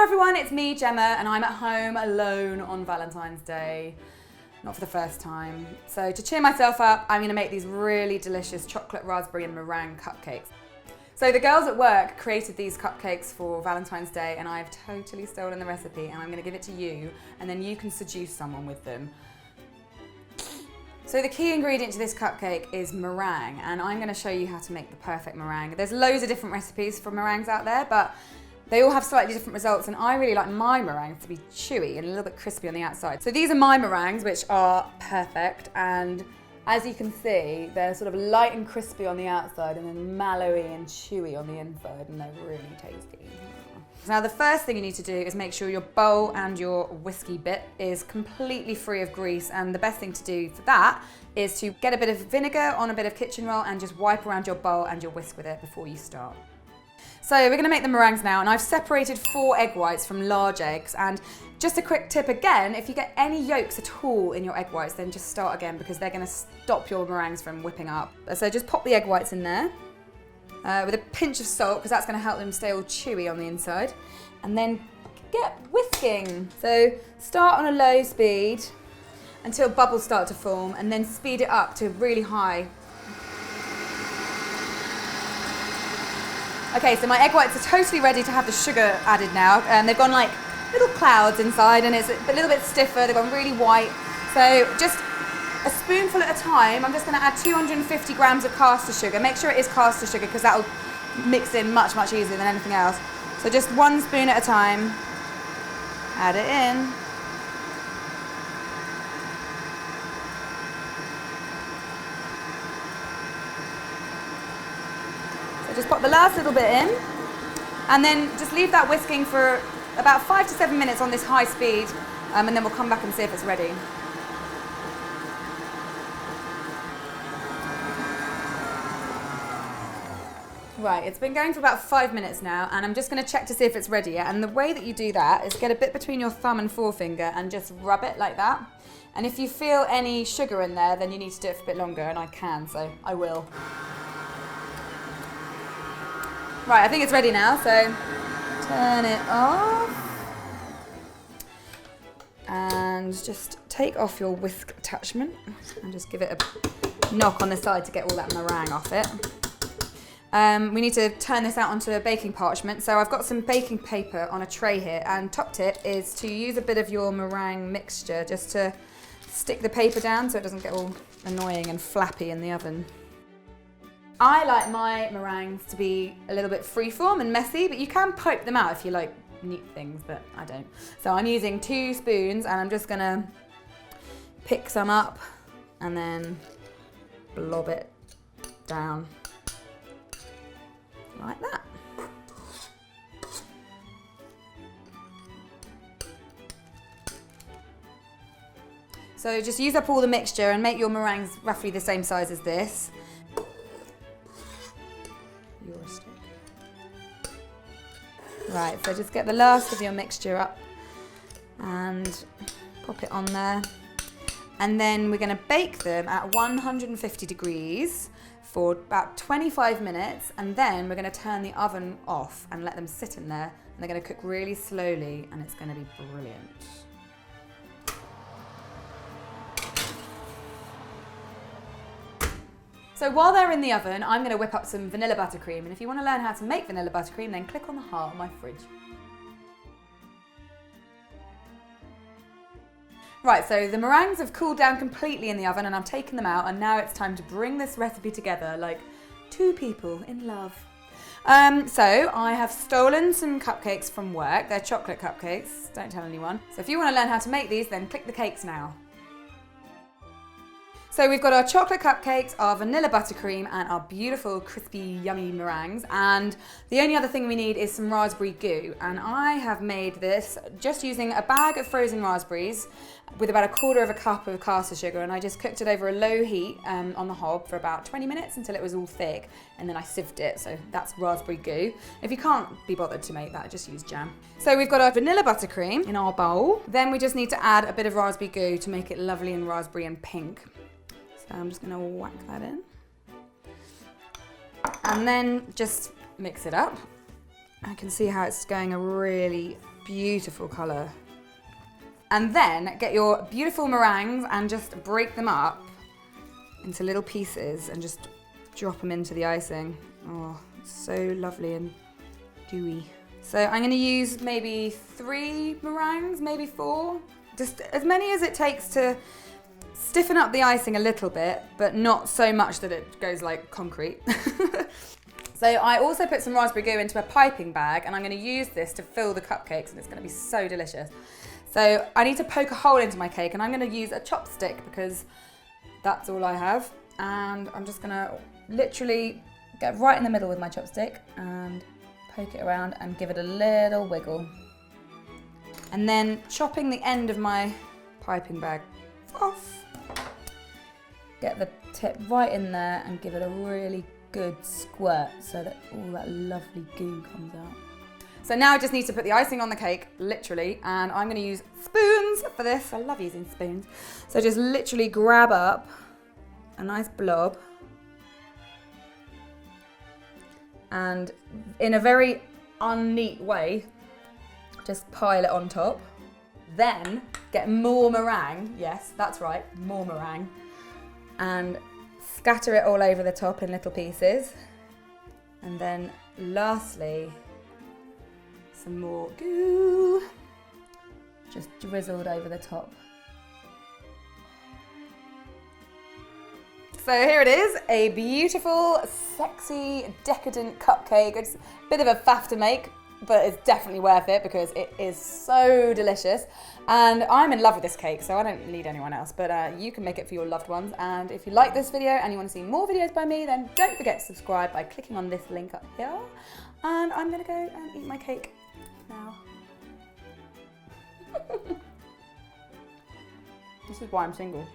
everyone, it's me, Jemma, and I'm at home alone on Valentine's Day. Not for the first time. So to cheer myself up, I'm gonna make these really delicious chocolate, raspberry and meringue cupcakes. So the girls at work created these cupcakes for Valentine's Day and I've totally stolen the recipe and I'm gonna give it to you and then you can seduce someone with them. So the key ingredient to this cupcake is meringue and I'm gonna show you how to make the perfect meringue. There's loads of different recipes for meringues out there, but they all have slightly different results and I really like my meringues to be chewy and a little bit crispy on the outside. So these are my meringues, which are perfect, and as you can see, they're sort of light and crispy on the outside and then mallowy and chewy on the inside, and they're really tasty. Now the first thing you need to do is make sure your bowl and your whiskey bit is completely free of grease, and the best thing to do for that is to get a bit of vinegar on a bit of kitchen roll and just wipe around your bowl and your whisk with it before you start. So we're gonna make the meringues now, and I've separated 4 egg whites from large eggs. And just a quick tip again, if you get any yolks at all in your egg whites, then just start again because they're gonna stop your meringues from whipping up. So just pop the egg whites in there with a pinch of salt because that's gonna help them stay all chewy on the inside. And then get whisking. So start on a low speed until bubbles start to form and then speed it up to really high. Okay, so my egg whites are totally ready to have the sugar added now. They've gone like little clouds inside and it's a little bit stiffer, they've gone really white. So just a spoonful at a time, I'm just gonna add 250 grams of caster sugar. Make sure it is caster sugar because that'll mix in much, much easier than anything else. So just 1 spoon at a time, add it in. Just pop the last little bit in and then just leave that whisking for about 5 to 7 minutes on this high speed and then we'll come back and see if it's ready. Right, it's been going for about 5 minutes now and I'm just going to check to see if it's ready yet, and the way that you do that is get a bit between your thumb and forefinger and just rub it like that, and if you feel any sugar in there then you need to do it for a bit longer, and I can, so I will. Right, I think it's ready now, so turn it off. And just take off your whisk attachment and just give it a knock on the side to get all that meringue off it. We need to turn this out onto a baking parchment. So I've got some baking paper on a tray here, and top tip is to use a bit of your meringue mixture just to stick the paper down so it doesn't get all annoying and flappy in the oven. I like my meringues to be a little bit freeform and messy, but you can poke them out if you like neat things, but I don't. So I'm using 2 spoons and I'm just gonna pick some up and then blob it down like that. So just use up all the mixture and make your meringues roughly the same size as this. Right, so just get the last of your mixture up and pop it on there. And then we're going to bake them at 150 degrees for about 25 minutes, and then we're going to turn the oven off and let them sit in there, and they're going to cook really slowly and it's going to be brilliant. So while they're in the oven, I'm going to whip up some vanilla buttercream, and if you want to learn how to make vanilla buttercream, then click on the heart on my fridge. Right, so the meringues have cooled down completely in the oven and I've taken them out, and now it's time to bring this recipe together like 2 people in love. So I have stolen some cupcakes from work. They're chocolate cupcakes, don't tell anyone. So if you want to learn how to make these, then click the cakes now. So we've got our chocolate cupcakes, our vanilla buttercream, and our beautiful crispy yummy meringues, and the only other thing we need is some raspberry goo, and I have made this just using a bag of frozen raspberries with about 1/4 cup of caster sugar, and I just cooked it over a low heat on the hob for about 20 minutes until it was all thick, and then I sieved it, so that's raspberry goo. If you can't be bothered to make that, just use jam. So we've got our vanilla buttercream in our bowl, then we just need to add a bit of raspberry goo to make it lovely and raspberry and pink. So I'm just going to whack that in. And then just mix it up. I can see how it's going a really beautiful colour. And then get your beautiful meringues and just break them up into little pieces and just drop them into the icing. Oh, it's so lovely and dewy. So I'm going to use maybe 3 meringues, maybe 4. Just as many as it takes to stiffen up the icing a little bit, but not so much that it goes like concrete. So I also put some raspberry goo into a piping bag, and I'm going to use this to fill the cupcakes, and it's going to be so delicious. So I need to poke a hole into my cake, and I'm going to use a chopstick because that's all I have. And I'm just going to literally get right in the middle with my chopstick and poke it around and give it a little wiggle. And then chopping the end of my piping bag off. Get the tip right in there and give it a really good squirt so that all that lovely goo comes out. So now I just need to put the icing on the cake, literally, and I'm going to use spoons for this. I love using spoons. So just literally grab up a nice blob and in a very unneat way, just pile it on top. Then get more meringue, yes, that's right, more meringue, and scatter it all over the top in little pieces. And then lastly, some more goo, just drizzled over the top. So here it is, a beautiful, sexy, decadent cupcake. It's a bit of a faff to make, but it's definitely worth it because it is so delicious. And I'm in love with this cake, so I don't need anyone else, but you can make it for your loved ones. And if you like this video and you want to see more videos by me, then don't forget to subscribe by clicking on this link up here. And I'm gonna go and eat my cake now. This is why I'm single.